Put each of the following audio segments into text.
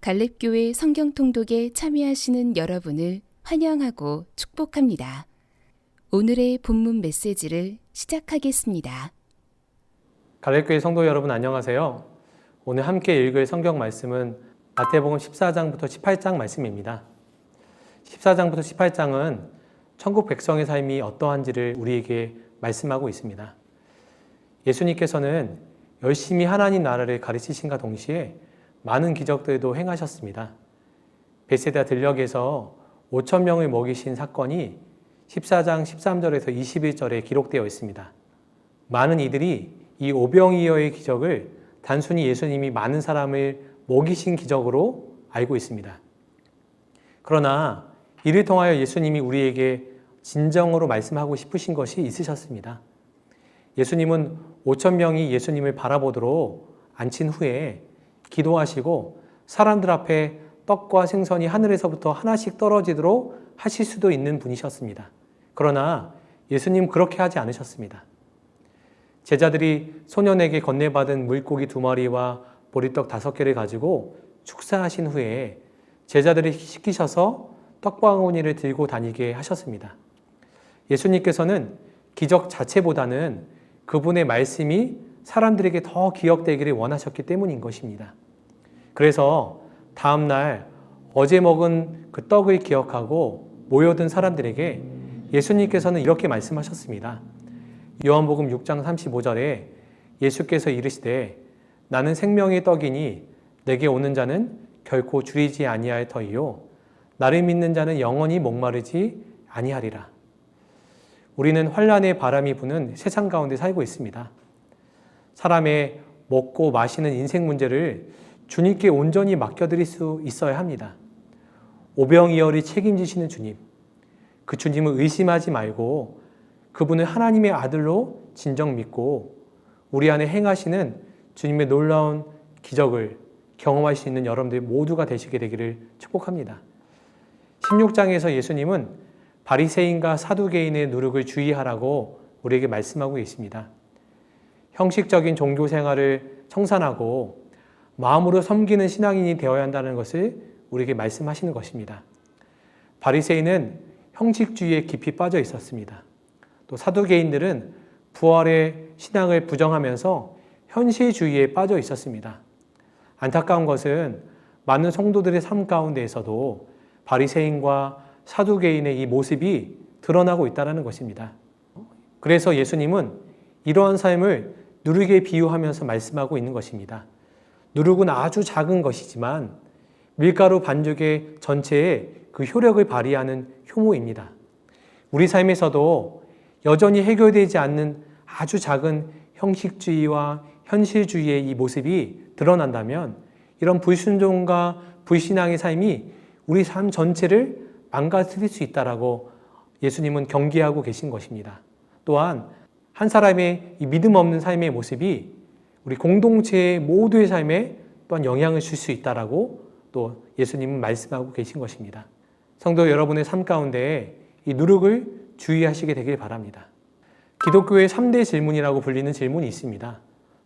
갈렙교회 성경통독에 참여하시는 여러분을 환영하고 축복합니다. 오늘의 본문 메시지를 시작하겠습니다. 갈렙교회 성도 여러분 안녕하세요. 오늘 함께 읽을 성경 말씀은 마태복음 14장부터 18장 말씀입니다. 14장부터 18장은 천국 백성의 삶이 어떠한지를 우리에게 말씀하고 있습니다. 예수님께서는 열심히 하나님 나라를 가르치신과 동시에 많은 기적들도 행하셨습니다. 베세다 들녘에서 5천 명을 먹이신 사건이 14장 13절에서 21절에 기록되어 있습니다. 많은 이들이 이 오병이어의 기적을 단순히 예수님이 많은 사람을 먹이신 기적으로 알고 있습니다. 그러나 이를 통하여 예수님이 우리에게 진정으로 말씀하고 싶으신 것이 있으셨습니다. 예수님은 5천 명이 예수님을 바라보도록 앉힌 후에 기도하시고 사람들 앞에 떡과 생선이 하늘에서부터 하나씩 떨어지도록 하실 수도 있는 분이셨습니다. 그러나 예수님 그렇게 하지 않으셨습니다. 제자들이 소년에게 건네받은 물고기 2마리와 보리떡 5개를 가지고 축사하신 후에 제자들이 시키셔서 떡바구니를 들고 다니게 하셨습니다. 예수님께서는 기적 자체보다는 그분의 말씀이 사람들에게 더 기억되기를 원하셨기 때문인 것입니다. 그래서 다음날 어제 먹은 그 떡을 기억하고 모여든 사람들에게 예수님께서는 이렇게 말씀하셨습니다. 요한복음 6장 35절에 예수께서 이르시되 나는 생명의 떡이니 내게 오는 자는 결코 줄이지 아니할 터이요 나를 믿는 자는 영원히 목마르지 아니하리라. 우리는 환란의 바람이 부는 세상 가운데 살고 있습니다. 사람의 먹고 마시는 인생 문제를 주님께 온전히 맡겨드릴 수 있어야 합니다. 오병이어를 책임지시는 주님, 그 주님을 의심하지 말고 그분을 하나님의 아들로 진정 믿고 우리 안에 행하시는 주님의 놀라운 기적을 경험할 수 있는 여러분들 모두가 되시게 되기를 축복합니다. 16장에서 예수님은 바리새인과 사두개인의 누룩을 주의하라고 우리에게 말씀하고 계십니다. 형식적인 종교 생활을 청산하고 마음으로 섬기는 신앙인이 되어야 한다는 것을 우리에게 말씀하시는 것입니다. 바리새인은 형식주의에 깊이 빠져 있었습니다. 또 사두개인들은 부활의 신앙을 부정하면서 현실주의에 빠져 있었습니다. 안타까운 것은 많은 성도들의 삶 가운데에서도 바리새인과 사두개인의 이 모습이 드러나고 있다는 것입니다. 그래서 예수님은 이러한 삶을 누룩에 비유하면서 말씀하고 있는 것입니다. 누룩은 아주 작은 것이지만 밀가루 반죽의 전체에 그 효력을 발휘하는 효모입니다. 우리 삶에서도 여전히 해결되지 않는 아주 작은 형식주의와 현실주의의 이 모습이 드러난다면 이런 불순종과 불신앙의 삶이 우리 삶 전체를 망가뜨릴 수 있다라고 예수님은 경계하고 계신 것입니다. 또한 한 사람의 이 믿음 없는 삶의 모습이 우리 공동체의 모두의 삶에 또한 영향을 줄 수 있다라고 또 예수님은 말씀하고 계신 것입니다. 성도 여러분의 삶 가운데 이 누룩을 주의하시게 되길 바랍니다. 기독교의 3대 질문이라고 불리는 질문이 있습니다.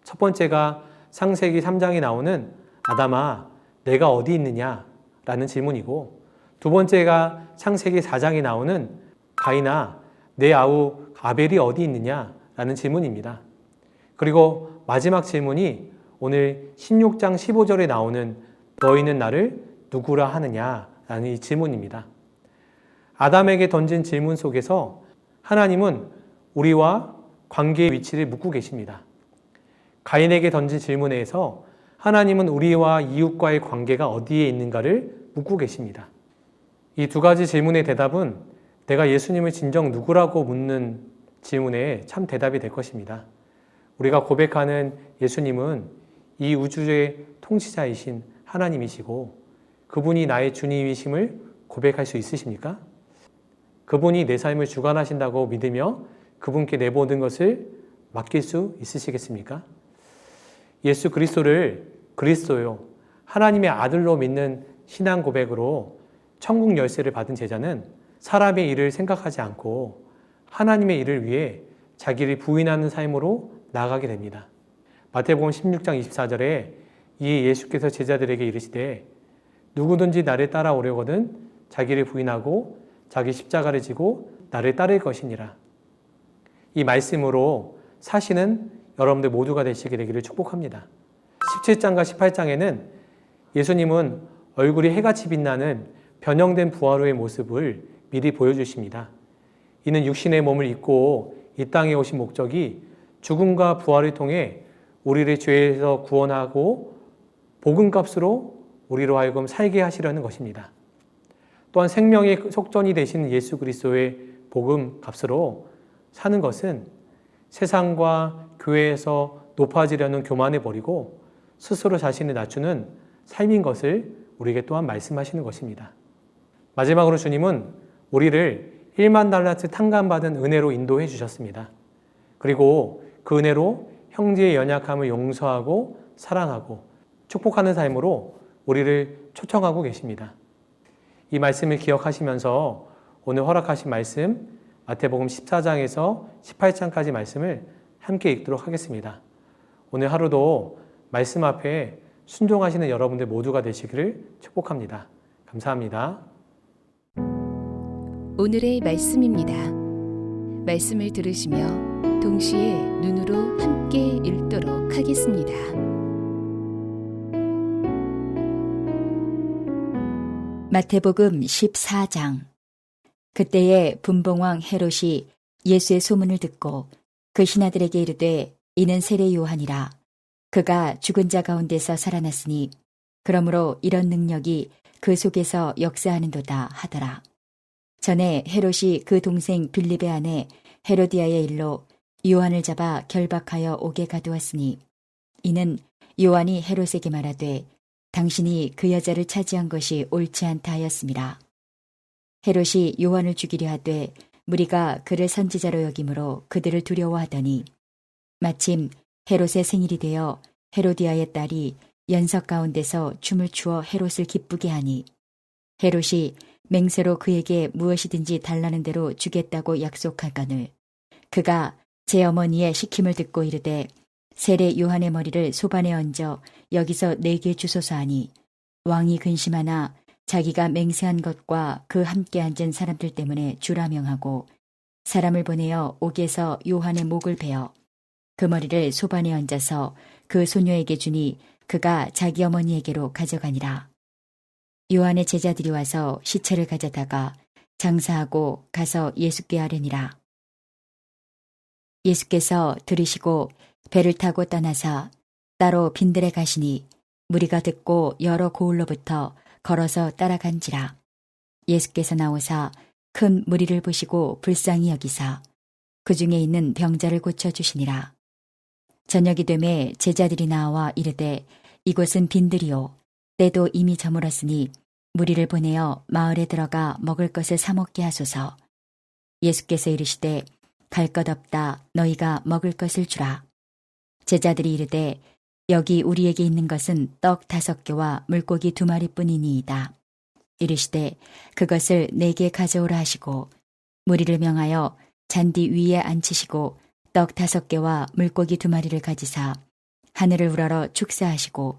첫 번째가 창세기 3장에 나오는 아담아, 내가 어디 있느냐? 라는 질문이고 두 번째가 창세기 4장에 나오는 가인아, 내 아우 아벨이 어디 있느냐? 라는 질문입니다. 그리고 마지막 질문이 오늘 16장 15절에 나오는 너희는 나를 누구라 하느냐? 라는 이 질문입니다. 아담에게 던진 질문 속에서 하나님은 우리와 관계의 위치를 묻고 계십니다. 가인에게 던진 질문에서 하나님은 우리와 이웃과의 관계가 어디에 있는가를 묻고 계십니다. 이 두 가지 질문의 대답은 내가 예수님을 진정 누구라고 묻는 질문에 참 대답이 될 것입니다. 우리가 고백하는 예수님은 이 우주의 통치자이신 하나님이시고 그분이 나의 주님이심을 고백할 수 있으십니까? 그분이 내 삶을 주관하신다고 믿으며 그분께 내 모든 것을 맡길 수 있으시겠습니까? 예수 그리스도를 그리스도요, 하나님의 아들로 믿는 신앙 고백으로 천국 열쇠를 받은 제자는 사람의 일을 생각하지 않고 하나님의 일을 위해 자기를 부인하는 삶으로 나아가게 됩니다. 마태복음 16장 24절에 이에 예수께서 제자들에게 이르시되 누구든지 나를 따라오려거든 자기를 부인하고 자기 십자가를 지고 나를 따를 것이니라. 이 말씀으로 사시는 여러분들 모두가 되시게 되기를 축복합니다. 17장과 18장에는 예수님은 얼굴이 해같이 빛나는 변형된 부활의 모습을 미리 보여주십니다. 이는 육신의 몸을 입고 이 땅에 오신 목적이 죽음과 부활을 통해 우리를 죄에서 구원하고 복음값으로 우리로 하여금 살게 하시려는 것입니다. 또한 생명의 속전이 되신 예수 그리스도의 복음값으로 사는 것은 세상과 교회에서 높아지려는 교만을 버리고 스스로 자신을 낮추는 삶인 것을 우리에게 또한 말씀하시는 것입니다. 마지막으로 주님은 우리를 1만 달란트 탕감받은 은혜로 인도해 주셨습니다. 그리고 그 은혜로 형제의 연약함을 용서하고 사랑하고 축복하는 삶으로 우리를 초청하고 계십니다. 이 말씀을 기억하시면서 오늘 허락하신 말씀 마태복음 14장에서 18장까지 말씀을 함께 읽도록 하겠습니다. 오늘 하루도 말씀 앞에 순종하시는 여러분들 모두가 되시기를 축복합니다. 감사합니다. 오늘의 말씀입니다. 말씀을 들으시며 동시에 눈으로 함께 읽도록 하겠습니다. 마태복음 14장. 그때에 분봉왕 헤롯이 예수의 소문을 듣고 그 신하들에게 이르되 이는 세례 요한이라. 그가 죽은 자 가운데서 살아났으니 그러므로 이런 능력이 그 속에서 역사하는도다 하더라. 전에 헤롯이 그 동생 빌립의 아내 헤로디아의 일로 요한을 잡아 결박하여 옥에 가두었으니 이는 요한이 헤롯에게 말하되 당신이 그 여자를 차지한 것이 옳지 않다 하였음이라. 헤롯이 요한을 죽이려 하되 무리가 그를 선지자로 여김으로 그들을 두려워하더니 마침 헤롯의 생일이 되어 헤로디아의 딸이 연석 가운데서 춤을 추어 헤롯을 기쁘게 하니 헤롯이 맹세로 그에게 무엇이든지 달라는 대로 주겠다고 약속하거늘 그가 제 어머니의 시킴을 듣고 이르되 세례 요한의 머리를 소반에 얹어 여기서 내게 주소서 하니 왕이 근심하나 자기가 맹세한 것과 그 함께 앉은 사람들 때문에 주라 명하고 사람을 보내어 옥에서 요한의 목을 베어 그 머리를 소반에 얹어서 그 소녀에게 주니 그가 자기 어머니에게로 가져가니라. 요한의 제자들이 와서 시체를 가져다가 장사하고 가서 예수께 아뢰니라. 예수께서 들으시고 배를 타고 떠나사 따로 빈들에 가시니 무리가 듣고 여러 고을로부터 걸어서 따라간지라. 예수께서 나오사 큰 무리를 보시고 불쌍히 여기사 그 중에 있는 병자를 고쳐주시니라. 저녁이 되매 제자들이 나와 이르되 이곳은 빈들이요 때도 이미 저물었으니 무리를 보내어 마을에 들어가 먹을 것을 사 먹게 하소서. 예수께서 이르시되 갈 것 없다 너희가 먹을 것을 주라. 제자들이 이르되 여기 우리에게 있는 것은 떡 5개와 물고기 2마리뿐이니이다. 이르시되 그것을 내게 가져오라 하시고 무리를 명하여 잔디 위에 앉히시고 떡 5개와 물고기 2마리를 가지사 하늘을 우러러 축사하시고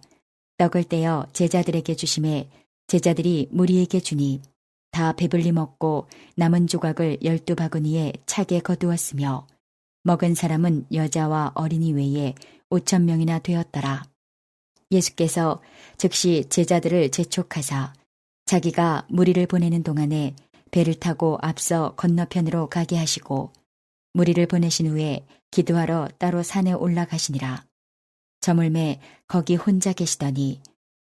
떡을 떼어 제자들에게 주심에 제자들이 무리에게 주니 다 배불리 먹고 남은 조각을 12바구니에 차게 거두었으며 먹은 사람은 여자와 어린이 외에 5,000명이나 되었더라. 예수께서 즉시 제자들을 재촉하사 자기가 무리를 보내는 동안에 배를 타고 앞서 건너편으로 가게 하시고 무리를 보내신 후에 기도하러 따로 산에 올라가시니라. 저물매 거기 혼자 계시더니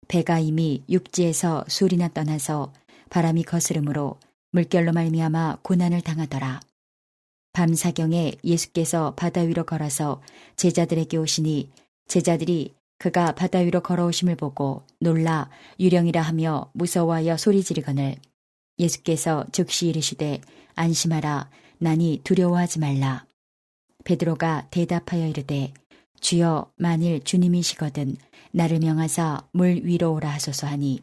배가 이미 육지에서 술이나 떠나서 바람이 거스름으로 물결로 말미암아 고난을 당하더라. 밤사경에 예수께서 바다 위로 걸어서 제자들에게 오시니 제자들이 그가 바다 위로 걸어오심을 보고 놀라 유령이라 하며 무서워하여 소리 지르거늘 예수께서 즉시 이르시되 안심하라 나니 두려워하지 말라. 베드로가 대답하여 이르되 주여 만일 주님이시거든 나를 명하사 물 위로 오라 하소서 하니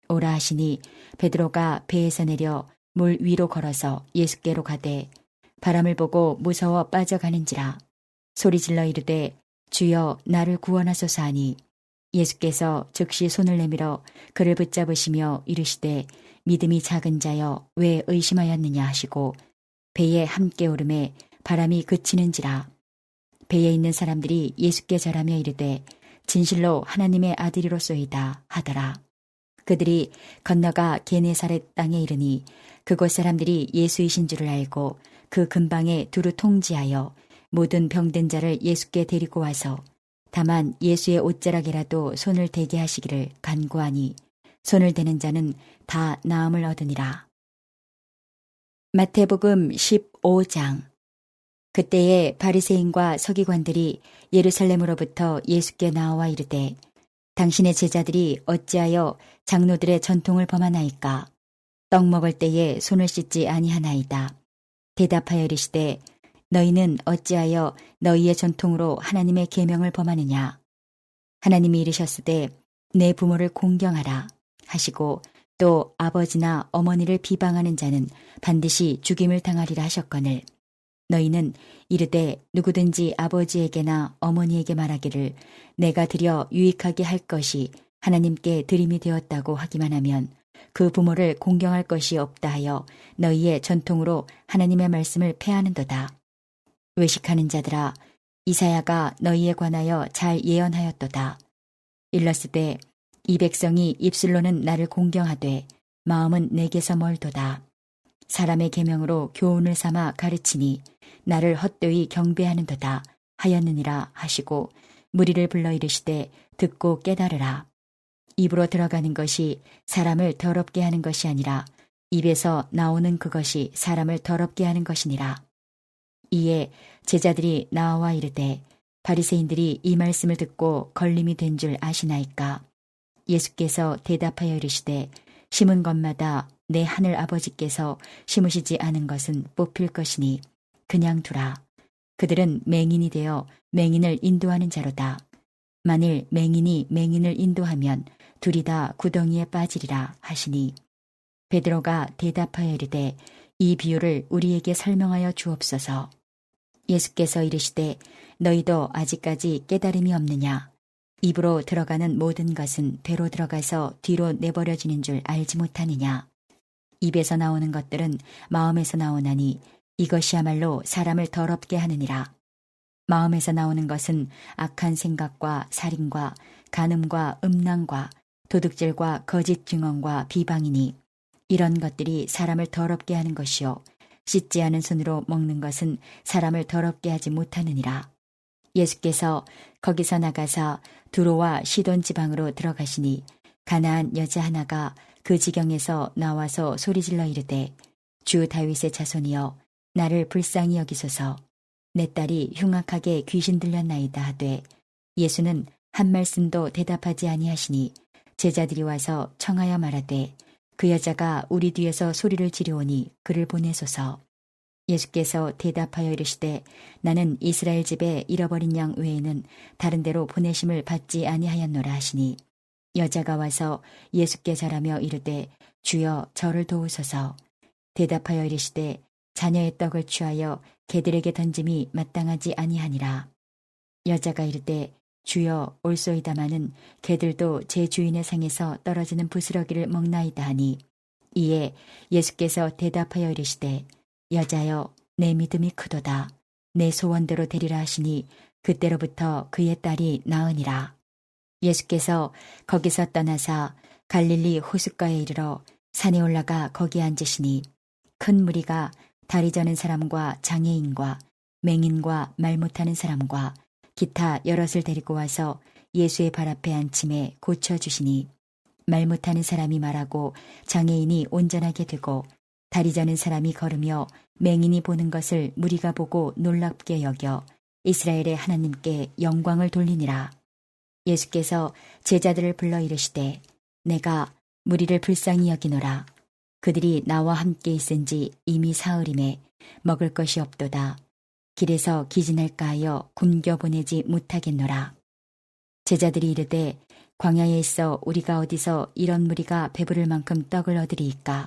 오라 하시니 베드로가 배에서 내려 물 위로 걸어서 예수께로 가되 바람을 보고 무서워 빠져가는지라 소리질러 이르되 주여 나를 구원하소서 하니 예수께서 즉시 손을 내밀어 그를 붙잡으시며 이르시되 믿음이 작은 자여 왜 의심하였느냐 하시고 배에 함께 오름에 바람이 그치는지라. 배에 있는 사람들이 예수께 절하며 이르되 진실로 하나님의 아들이로소이다 하더라. 그들이 건너가 게네사렛 땅에 이르니 그곳 사람들이 예수이신 줄을 알고 그 근방에 두루 통지하여 모든 병든 자를 예수께 데리고 와서 다만 예수의 옷자락이라도 손을 대게 하시기를 간구하니 손을 대는 자는 다 나음을 얻으니라. 마태복음 15장. 그때에 바리새인과 서기관들이 예루살렘으로부터 예수께 나와 이르되 당신의 제자들이 어찌하여 장로들의 전통을 범하나이까? 떡 먹을 때에 손을 씻지 아니하나이다. 대답하여 이르시되 너희는 어찌하여 너희의 전통으로 하나님의 계명을 범하느냐? 하나님이 이르셨으되 내 부모를 공경하라 하시고 또 아버지나 어머니를 비방하는 자는 반드시 죽임을 당하리라 하셨거늘 너희는 이르되 누구든지 아버지에게나 어머니에게 말하기를 내가 드려 유익하게 할 것이 하나님께 드림이 되었다고 하기만 하면 그 부모를 공경할 것이 없다 하여 너희의 전통으로 하나님의 말씀을 폐하는도다. 외식하는 자들아 이사야가 너희에 관하여 잘 예언하였도다. 일렀으되 이 백성이 입술로는 나를 공경하되 마음은 내게서 멀도다. 사람의 계명으로 교훈을 삼아 가르치니 나를 헛되이 경배하는도다 하였느니라 하시고 무리를 불러 이르시되 듣고 깨달으라. 입으로 들어가는 것이 사람을 더럽게 하는 것이 아니라 입에서 나오는 그것이 사람을 더럽게 하는 것이니라. 이에 제자들이 나와 이르되 바리새인들이 이 말씀을 듣고 걸림이 된 줄 아시나이까? 예수께서 대답하여 이르시되 심은 것마다 내 하늘 아버지께서 심으시지 않은 것은 뽑힐 것이니 그냥 두라. 그들은 맹인이 되어 맹인을 인도하는 자로다. 만일 맹인이 맹인을 인도하면 둘이 다 구덩이에 빠지리라 하시니 베드로가 대답하여 이르되 이 비유를 우리에게 설명하여 주옵소서. 예수께서 이르시되 너희도 아직까지 깨달음이 없느냐? 입으로 들어가는 모든 것은 배로 들어가서 뒤로 내버려지는 줄 알지 못하느냐? 입에서 나오는 것들은 마음에서 나오나니 이것이야말로 사람을 더럽게 하느니라. 마음에서 나오는 것은 악한 생각과 살인과 간음과 음란과 도둑질과 거짓 증언과 비방이니 이런 것들이 사람을 더럽게 하는 것이요 씻지 않은 손으로 먹는 것은 사람을 더럽게 하지 못하느니라. 예수께서 거기서 나가사 두로와 시돈 지방으로 들어가시니 가나안 여자 하나가 그 지경에서 나와서 소리질러 이르되 주 다윗의 자손이여 나를 불쌍히 여기소서. 내 딸이 흉악하게 귀신 들렸나이다 하되 예수는 한 말씀도 대답하지 아니하시니 제자들이 와서 청하여 말하되 그 여자가 우리 뒤에서 소리를 지르오니 그를 보내소서. 예수께서 대답하여 이르시되 나는 이스라엘 집에 잃어버린 양 외에는 다른 데로 보내심을 받지 아니하였노라 하시니 여자가 와서 예수께 절하며 이르되 주여 저를 도우소서. 대답하여 이르시되 자녀의 떡을 취하여 개들에게 던짐이 마땅하지 아니하니라. 여자가 이르되 주여 올소이다마는 개들도 제 주인의 상에서 떨어지는 부스러기를 먹나이다 하니 이에 예수께서 대답하여 이르시되 여자여 내 믿음이 크도다. 내 소원대로 되리라 하시니 그때로부터 그의 딸이 나으니라. 예수께서 거기서 떠나사 갈릴리 호숫가에 이르러 산에 올라가 거기 앉으시니 큰 무리가 다리 저는 사람과 장애인과 맹인과 말 못하는 사람과 기타 여럿을 데리고 와서 예수의 발 앞에 앉힘에 고쳐주시니 말 못하는 사람이 말하고 장애인이 온전하게 되고 다리 저는 사람이 걸으며 맹인이 보는 것을 무리가 보고 놀랍게 여겨 이스라엘의 하나님께 영광을 돌리니라. 예수께서 제자들을 불러 이르시되 내가 무리를 불쌍히 여기노라. 그들이 나와 함께 있은지 이미 사흘임에 먹을 것이 없도다. 길에서 기진할까 하여 굶겨 보내지 못하겠노라. 제자들이 이르되 광야에 있어 우리가 어디서 이런 무리가 배부를 만큼 떡을 얻으리이까?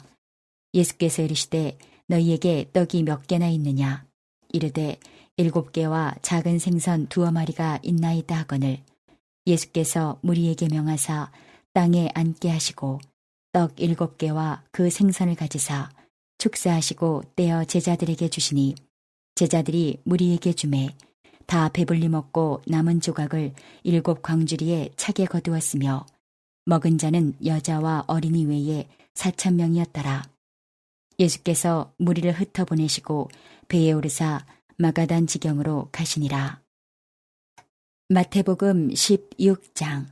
예수께서 이르시되 너희에게 떡이 몇 개나 있느냐? 이르되 7개와 작은 생선 2 마리가 있나이다 하거늘 예수께서 무리에게 명하사 땅에 앉게 하시고 떡 7개와 그 생선을 가지사 축사하시고 떼어 제자들에게 주시니 제자들이 무리에게 주매 다 배불리 먹고 남은 조각을 7 광주리에 차게 거두었으며 먹은 자는 여자와 어린이 외에 4,000명이었더라. 예수께서 무리를 흩어 보내시고 배에 오르사 마가단 지경으로 가시니라. 마태복음 16장.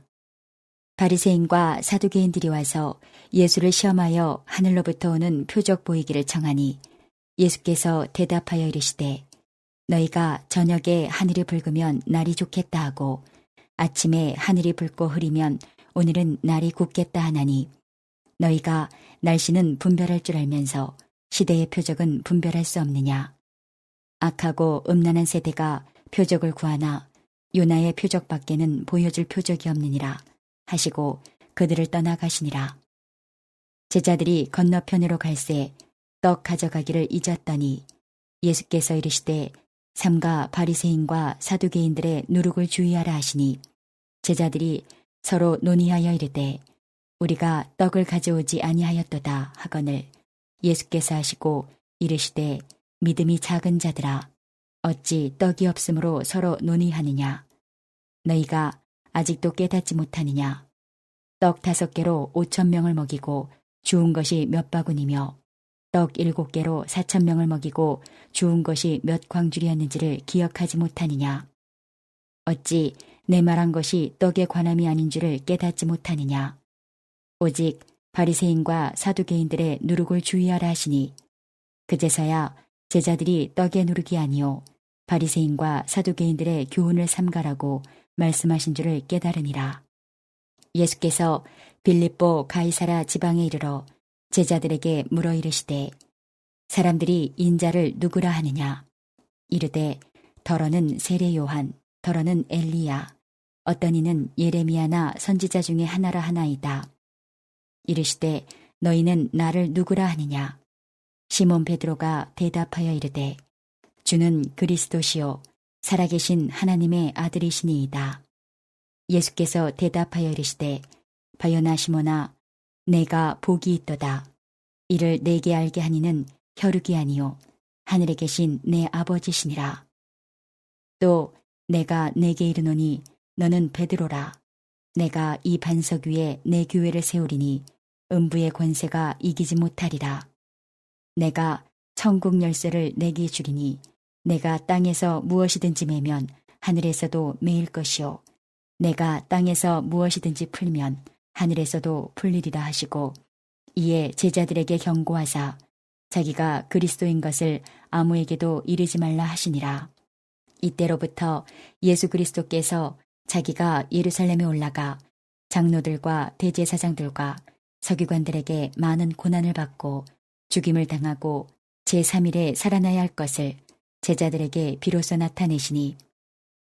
바리새인과 사두개인들이 와서 예수를 시험하여 하늘로부터 오는 표적 보이기를 청하니 예수께서 대답하여 이르시되 너희가 저녁에 하늘이 붉으면 날이 좋겠다 하고 아침에 하늘이 붉고 흐리면 오늘은 날이 굳겠다 하나니 너희가 날씨는 분별할 줄 알면서 시대의 표적은 분별할 수 없느냐. 악하고 음란한 세대가 표적을 구하나 요나의 표적밖에는 보여줄 표적이 없느니라 하시고 그들을 떠나가시니라. 제자들이 건너편으로 갈새 떡 가져가기를 잊었더니 예수께서 이르시되 삼가 바리새인과 사두개인들의 누룩을 주의하라 하시니 제자들이 서로 논의하여 이르되 우리가 떡을 가져오지 아니하였도다 하거늘 예수께서 하시고 이르시되 믿음이 작은 자들아 어찌 떡이 없으므로 서로 논의하느냐. 너희가 아직도 깨닫지 못하느냐. 떡 5개로 5,000명을 먹이고 주운 것이 몇 바구니며 떡 7개로 4,000명을 먹이고 주운 것이 몇 광주리였는지를 기억하지 못하느냐. 어찌 내 말한 것이 떡에 관함이 아닌 줄을 깨닫지 못하느냐. 오직 바리새인과 사두개인들의 누룩을 주의하라 하시니 그제서야 제자들이 떡의 누룩이 아니요 바리새인과 사두개인들의 교훈을 삼가라고 말씀하신 줄을 깨달으니라. 예수께서 빌립보 가이사라 지방에 이르러 제자들에게 물어 이르시되 사람들이 인자를 누구라 하느냐. 이르되 더러는 세례 요한, 더러는 엘리야, 어떤 이는 예레미야나 선지자 중에 하나라 하나이다. 이르시되 너희는 나를 누구라 하느냐. 시몬 베드로가 대답하여 이르되 주는 그리스도시요 살아계신 하나님의 아들이시니이다. 예수께서 대답하여 이르시되 바요나 시몬아 내가 복이 있도다. 이를 내게 알게 하니는 혈육이 아니요 하늘에 계신 내 아버지시니라. 또 내가 내게 이르노니 너는 베드로라. 내가 이 반석 위에 내 교회를 세우리니 음부의 권세가 이기지 못하리라. 내가 천국 열쇠를 내게 주리니 내가 땅에서 무엇이든지 매면 하늘에서도 매일 것이요 내가 땅에서 무엇이든지 풀면 하늘에서도 풀리리라 하시고 이에 제자들에게 경고하사 자기가 그리스도인 것을 아무에게도 이르지 말라 하시니라. 이때로부터 예수 그리스도께서 자기가 예루살렘에 올라가 장로들과 대제사장들과 서기관들에게 많은 고난을 받고 죽임을 당하고 제3일에 살아나야 할 것을 제자들에게 비로소 나타내시니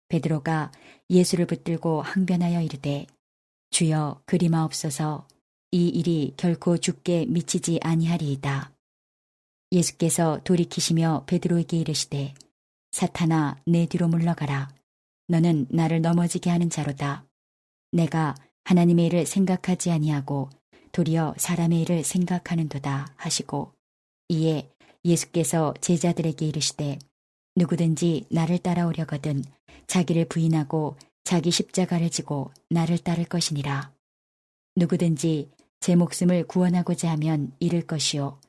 베드로가 예수를 붙들고 항변하여 이르되 주여 그리마옵소서 이 일이 결코 주께 미치지 아니하리이다. 예수께서 돌이키시며 베드로에게 이르시되 사탄아 내 뒤로 물러가라. 너는 나를 넘어지게 하는 자로다. 내가 하나님의 일을 생각하지 아니하고 도리어 사람의 일을 생각하는도다 하시고 이에 예수께서 제자들에게 이르시되 누구든지 나를 따라오려거든 자기를 부인하고 자기 십자가를 지고 나를 따를 것이니라. 누구든지 제 목숨을 구원하고자 하면 잃을 것이요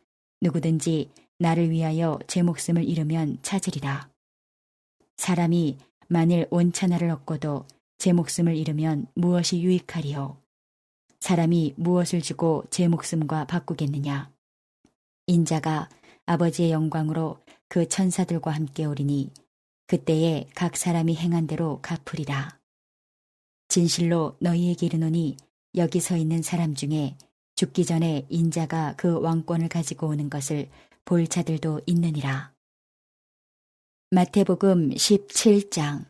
누구든지 나를 위하여 제 목숨을 잃으면 찾으리라. 사람이 만일 온 천하를 얻고도 제 목숨을 잃으면 무엇이 유익하리요? 사람이 무엇을 주고 제 목숨과 바꾸겠느냐? 인자가 아버지의 영광으로 그 천사들과 함께 오리니 그때에 각 사람이 행한 대로 갚으리라. 진실로 너희에게 이르노니 여기 서 있는 사람 중에 죽기 전에 인자가 그 왕권을 가지고 오는 것을 볼 자들도 있느니라. 마태복음 17장.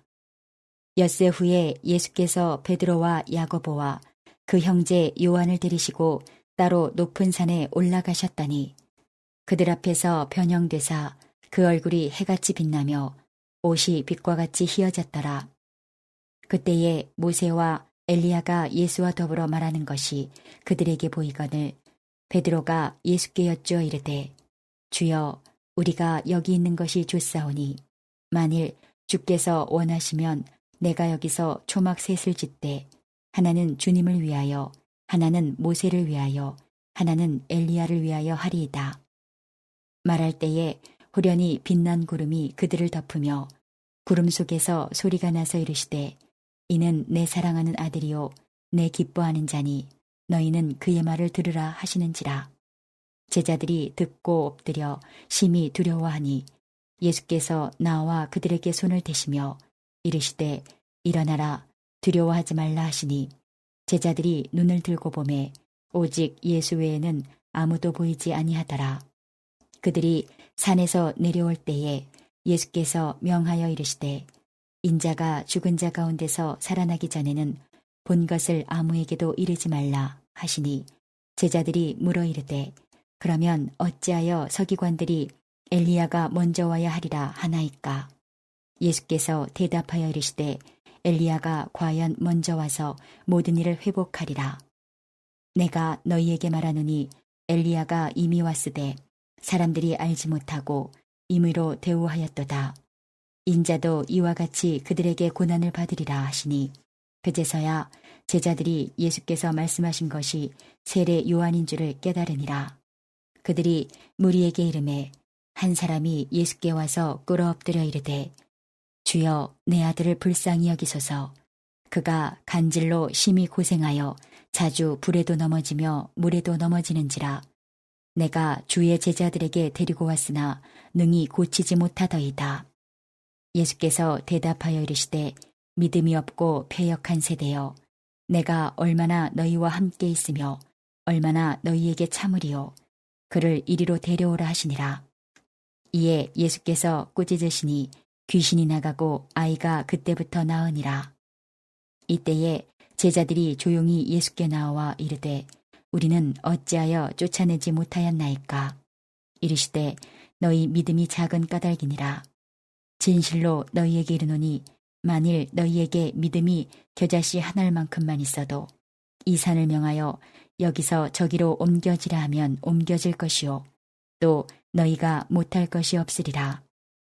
엿새 후에 예수께서 베드로와 야고보와 그 형제 요한을 데리시고 따로 높은 산에 올라가셨더니 그들 앞에서 변형되사 그 얼굴이 해같이 빛나며 옷이 빛과 같이 희어졌더라. 그때에 모세와 엘리야가 예수와 더불어 말하는 것이 그들에게 보이거늘 베드로가 예수께 여쭈어 이르되 주여 우리가 여기 있는 것이 좋사오니 만일 주께서 원하시면 내가 여기서 초막 셋을 짓되 하나는 주님을 위하여 하나는 모세를 위하여 하나는 엘리야를 위하여 하리이다. 말할 때에 호련히 빛난 구름이 그들을 덮으며 구름 속에서 소리가 나서 이르시되 이는 내 사랑하는 아들이요 내 기뻐하는 자니 너희는 그의 말을 들으라 하시는지라. 제자들이 듣고 엎드려 심히 두려워하니 예수께서 나와 그들에게 손을 대시며 이르시되 일어나라 두려워하지 말라 하시니 제자들이 눈을 들고 보매 오직 예수 외에는 아무도 보이지 아니하더라. 그들이 산에서 내려올 때에 예수께서 명하여 이르시되 인자가 죽은 자 가운데서 살아나기 전에는 본 것을 아무에게도 이르지 말라 하시니 제자들이 물어 이르되 그러면 어찌하여 서기관들이 엘리야가 먼저 와야 하리라 하나이까. 예수께서 대답하여 이르시되 엘리야가 과연 먼저 와서 모든 일을 회복하리라. 내가 너희에게 말하노니 엘리야가 이미 왔으되 사람들이 알지 못하고 임의로 대우하였도다. 인자도 이와 같이 그들에게 고난을 받으리라 하시니 그제서야 제자들이 예수께서 말씀하신 것이 세례 요한인 줄을 깨달으니라. 그들이 무리에게 이르매 한 사람이 예수께 와서 꿇어 엎드려 이르되 주여 내 아들을 불쌍히 여기소서. 그가 간질로 심히 고생하여 자주 불에도 넘어지며 물에도 넘어지는지라. 내가 주의 제자들에게 데리고 왔으나 능히 고치지 못하더이다. 예수께서 대답하여 이르시되 믿음이 없고 패역한 세대여 내가 얼마나 너희와 함께 있으며 얼마나 너희에게 참으리요. 그를 이리로 데려오라 하시니라. 이에 예수께서 꾸짖으시니 귀신이 나가고 아이가 그때부터 나으니라. 이때에 제자들이 조용히 예수께 나와 이르되 우리는 어찌하여 쫓아내지 못하였나이까. 이르시되 너희 믿음이 작은 까닭이니라. 진실로 너희에게 이르노니 만일 너희에게 믿음이 겨자씨 한 알만큼만 있어도 이 산을 명하여 여기서 저기로 옮겨지라 하면 옮겨질 것이요 또 너희가 못할 것이 없으리라.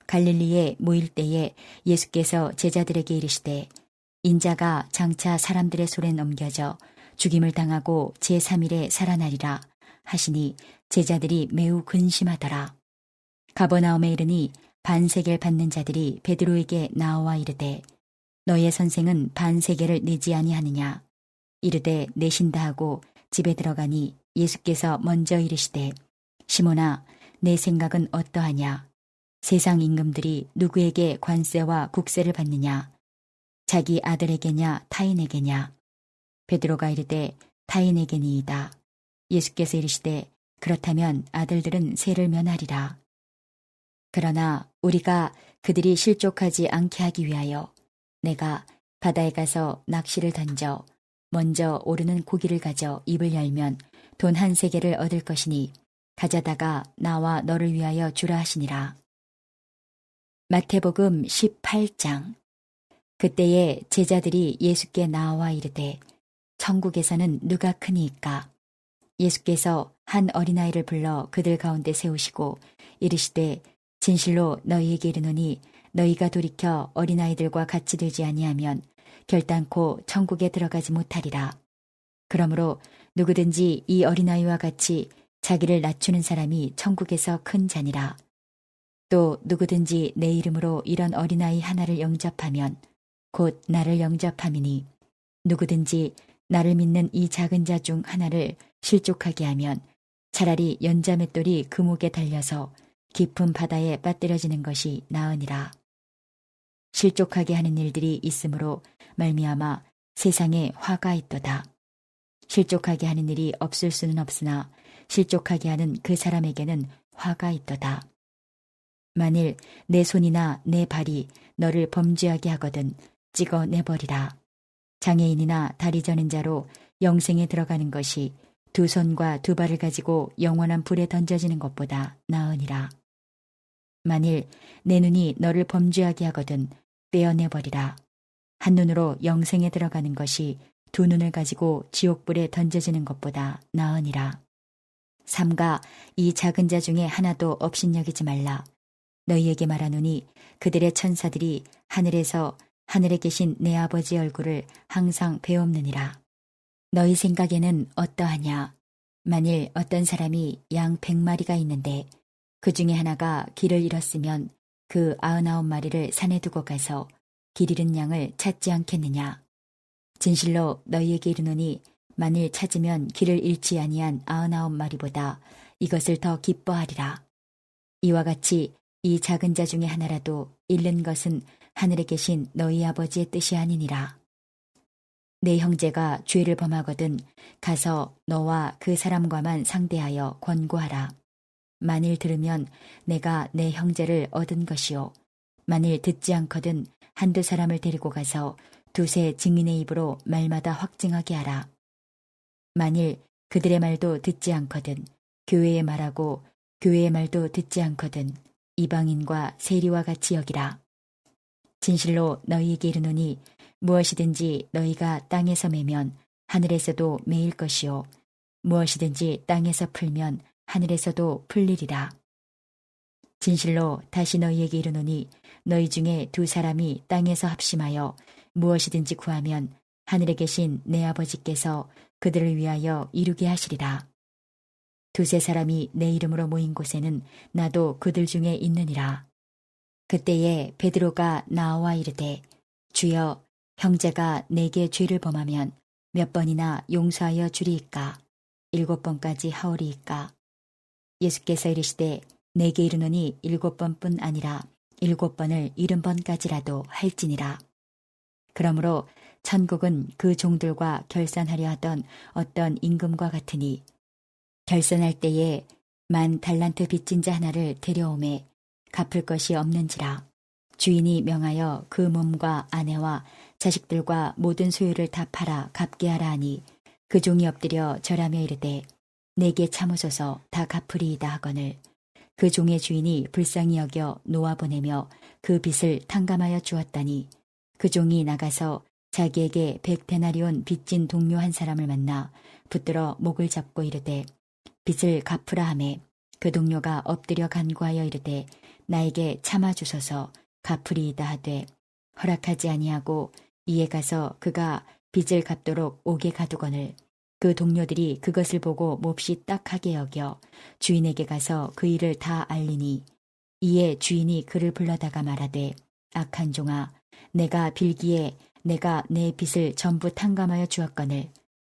갈릴리에 모일 때에 예수께서 제자들에게 이르시되 인자가 장차 사람들의 손에 넘겨져 죽임을 당하고 제3일에 살아나리라 하시니 제자들이 매우 근심하더라. 가버나움에 이르니 반세겔 받는 자들이 베드로에게 나와 이르되 너의 선생은 반세겔을 내지 아니하느냐. 이르되 내신다 하고 집에 들어가니 예수께서 먼저 이르시되 시몬아 내 생각은 어떠하냐. 세상 임금들이 누구에게 관세와 국세를 받느냐. 자기 아들에게냐 타인에게냐. 베드로가 이르되 타인에게니이다. 예수께서 이르시되 그렇다면 아들들은 세를 면하리라. 그러나 우리가 그들이 실족하지 않게 하기 위하여 내가 바다에 가서 낚시를 던져 먼저 오르는 고기를 가져 입을 열면 돈 1세겔을 얻을 것이니 가져다가 나와 너를 위하여 주라 하시니라. 마태복음 18장. 그때에 제자들이 예수께 나와 이르되 천국에서는 누가 크니이까. 예수께서 한 어린아이를 불러 그들 가운데 세우시고 이르시되 진실로 너희에게 이르노니 너희가 돌이켜 어린아이들과 같이 되지 아니하면 결단코 천국에 들어가지 못하리라. 그러므로 누구든지 이 어린아이와 같이 자기를 낮추는 사람이 천국에서 큰 자니라. 또 누구든지 내 이름으로 이런 어린아이 하나를 영접하면 곧 나를 영접함이니 누구든지 나를 믿는 이 작은 자 중 하나를 실족하게 하면 차라리 연자맷돌이 그 목에 달려서 깊은 바다에 빠뜨려지는 것이 나으니라. 실족하게 하는 일들이 있으므로 말미암아 세상에 화가 있도다. 실족하게 하는 일이 없을 수는 없으나 실족하게 하는 그 사람에게는 화가 있도다. 만일 내 손이나 내 발이 너를 범죄하게 하거든 찍어내버리라. 장애인이나 다리 저는 자로 영생에 들어가는 것이 두 손과 두 발을 가지고 영원한 불에 던져지는 것보다 나으니라. 만일 내 눈이 너를 범죄하게 하거든 떼어내버리라. 한 눈으로 영생에 들어가는 것이 두 눈을 가지고 지옥불에 던져지는 것보다 나으니라. 삼가 이 작은 자 중에 하나도 업신여기지 말라. 너희에게 말하노니 그들의 천사들이 하늘에서 하늘에 계신 내 아버지 얼굴을 항상 배옵느니라. 너희 생각에는 어떠하냐? 만일 어떤 사람이 양 100마리가 있는데 그 중에 하나가 길을 잃었으면 그 99마리를 산에 두고 가서 길 잃은 양을 찾지 않겠느냐? 진실로 너희에게 이르노니 만일 찾으면 길을 잃지 아니한 99마리보다 이것을 더 기뻐하리라. 이와 같이 이 작은 자 중에 하나라도 잃는 것은 하늘에 계신 너희 아버지의 뜻이 아니니라. 내 형제가 죄를 범하거든 가서 너와 그 사람과만 상대하여 권고하라. 만일 들으면 내가 내 형제를 얻은 것이요. 만일 듣지 않거든 한두 사람을 데리고 가서 두세 증인의 입으로 말마다 확증하게 하라. 만일 그들의 말도 듣지 않거든 교회의 말하고 교회의 말도 듣지 않거든 이방인과 세리와 같이 여기라. 진실로 너희에게 이르노니 무엇이든지 너희가 땅에서 매면 하늘에서도 매일 것이요 무엇이든지 땅에서 풀면 하늘에서도 풀리리라. 진실로 다시 너희에게 이르노니 너희 중에 두 사람이 땅에서 합심하여 무엇이든지 구하면 하늘에 계신 내 아버지께서 그들을 위하여 이루게 하시리라. 두세 사람이 내 이름으로 모인 곳에는 나도 그들 중에 있느니라. 그때에 베드로가 나와 이르되 주여 형제가 내게 죄를 범하면 몇 번이나 용서하여 주리이까? 7번까지 하오리이까? 예수께서 이르시되 내게 이르노니 7번뿐 아니라 7번을 70번까지라도 할지니라. 그러므로 천국은 그 종들과 결산하려 하던 어떤 임금과 같으니 결산할 때에 10,000달란트 빚진 자 하나를 데려오매 갚을 것이 없는지라. 주인이 명하여 그 몸과 아내와 자식들과 모든 소유를 다 팔아 갚게 하라 하니 그 종이 엎드려 절하며 이르되 내게 참으소서 다 갚으리이다 하거늘 그 종의 주인이 불쌍히 여겨 놓아보내며 그 빚을 탕감하여 주었다니 그 종이 나가서 자기에게 100데나리온 빚진 동료 한 사람을 만나 붙들어 목을 잡고 이르되 빚을 갚으라 하매 그 동료가 엎드려 간구하여 이르되 나에게 참아주소서 갚으리이다 하되 허락하지 아니하고 이에 가서 그가 빚을 갚도록 옥에 가두거늘 그 동료들이 그것을 보고 몹시 딱하게 여겨 주인에게 가서 그 일을 다 알리니 이에 주인이 그를 불러다가 말하되 악한 종아 내가 빌기에 내가 내 빚을 전부 탕감하여 주었거늘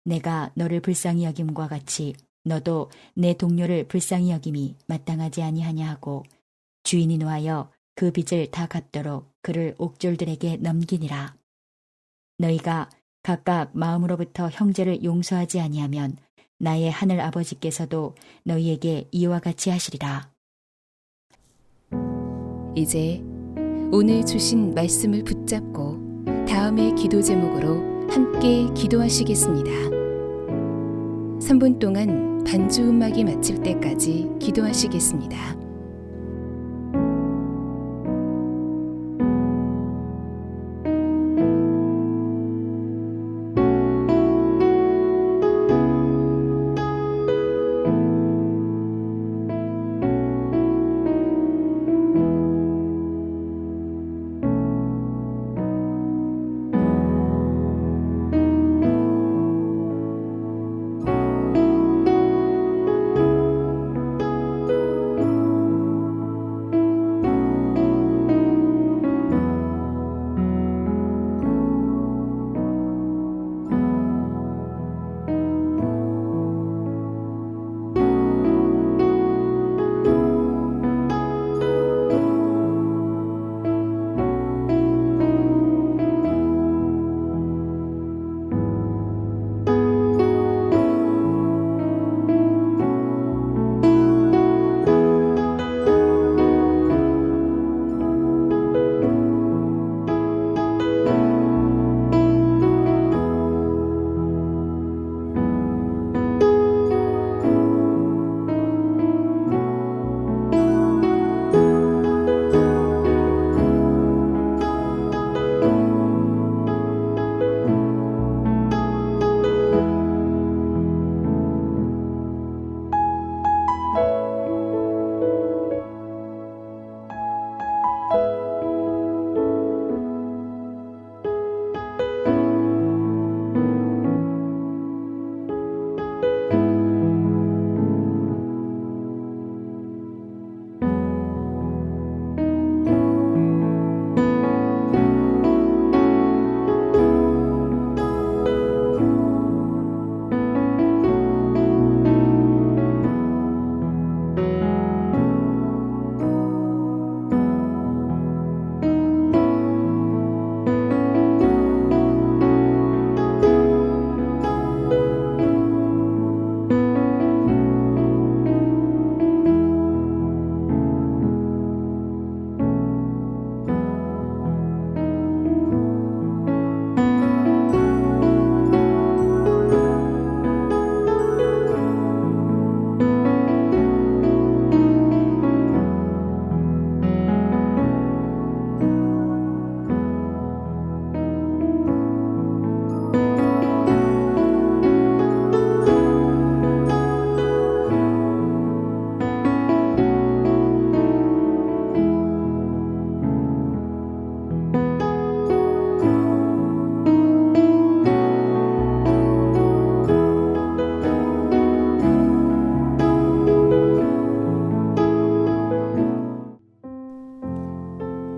내가 너를 불쌍히 여김과 같이 너도 내 동료를 불쌍히 여김이 마땅하지 아니하냐 하고 주인이 노하여 그 빚을 다 갚도록 그를 옥졸들에게 넘기니라. 너희가 각각 마음으로부터 형제를 용서하지 아니하면 나의 하늘 아버지께서도 너희에게 이와 같이 하시리라. 이제 오늘 주신 말씀을 붙잡고 다음의 기도 제목으로 함께 기도하시겠습니다. 3분 동안 반주 음악이 마칠 때까지 기도하시겠습니다.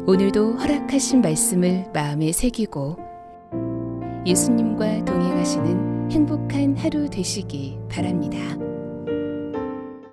오늘도 허락하신 말씀을 마음에 새기고 예수님과 동행하시는 행복한 하루 되시기 바랍니다.